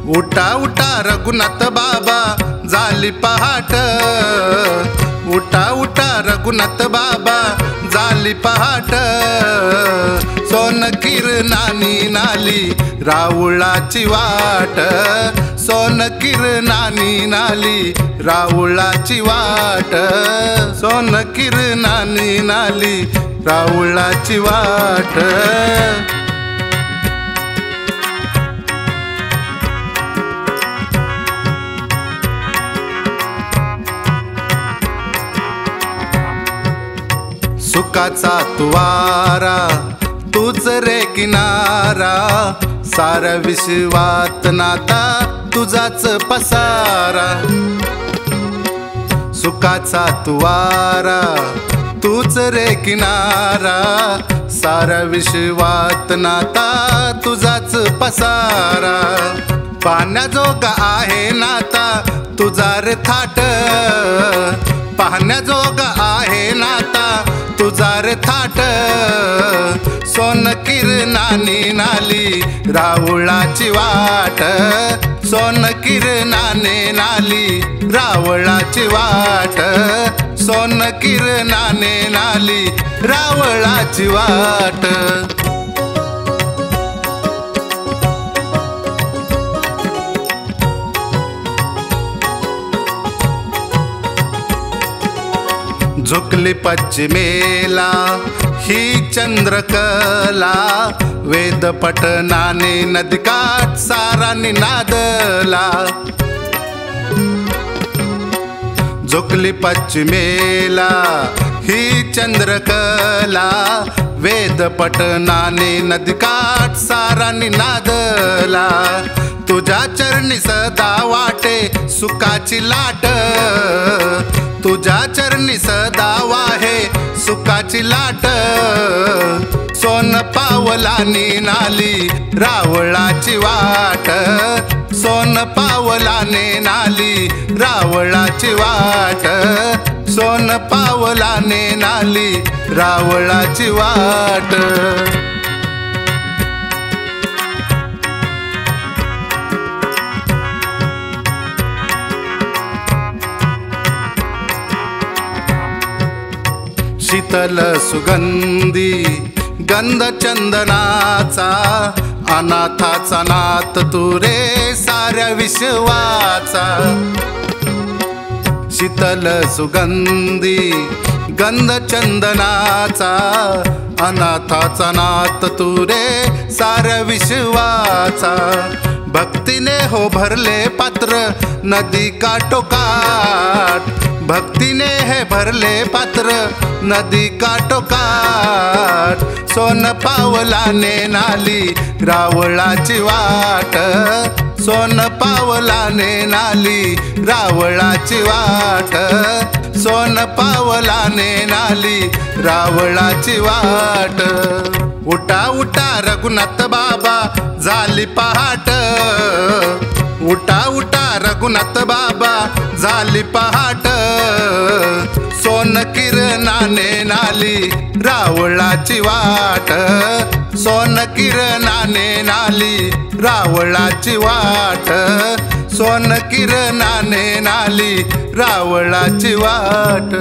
उठा उठा रघुनाथ बाबा झाली पहाट, उठा उठा रघुनाथ बाबा झाली पहाट। सोन किरणानी नाली राऊळाची वाट, सोन किरणानी नाली राऊळाची वाट, सोन किरणानी नाली राऊळाची वाट। सुखाचा तुवारा तूच रे किनारा, सारा विश्वात नाता तुझाच पसारा। सुखाचा तुवारा तूच रे किनारा, सारा विश्वात नाता तुझाच पसारा। पाहण्याजोगा आहे नाता तुझा रे थाट, पाहण्याजोगा आहे नाता तुझा रे थाट। सोन किरणानी नाली राऊळाची वाट, सोन किरणाने नाली रावळाची वाट, सोन किरणाने नाली रावळाची वाट। झुकली पश्चिमेला ही चंद्रकला, वेद पठनाने नदीकाठ सारा निनादला। झुकली पश्चिमेला ही चंद्रकला, वेद पठनाने नदीकाठ सारा निनादला। तुझ्या चरणी सदा वाटे सुखाची लाट, तुझ्या चरणी सदा वाहे सुखाची लाट। सोन पावलानी नाली रावळाची वाट, सोन पावलाने नाली रावळाची वाट, सोन पावलाने नाली रावळाची वाट। शीतल सुगंधी गंध चंदनाचा, अनाथाचा नाथ तू रे साऱ्या विश्वाचा। शीतल सुगंधी गंध चंदनाचा, अनाथाचा नाथ तू रे साऱ्या विश्वाचा। भक्तीने हो भरले पात्र नदी काठोकाठ, भक्तीने हे भरले पात्र नदी काठोकाठ। सोन पावलाने नाली रावळाची वाट, सोन पावलाने नाली रावळाची वाट, सोन पावलाने नाली रावळाची वाट। उठा उठा रघुनाथ बाबा झाली पहाट, उठा उठा रघुनाथ बाबा झाली पहाट। सोन किरणाने नाली रावळाची वाट, सोन किरणाने नाली रावळाची वाट, सोन किरणाने नाली रावळाची वाट।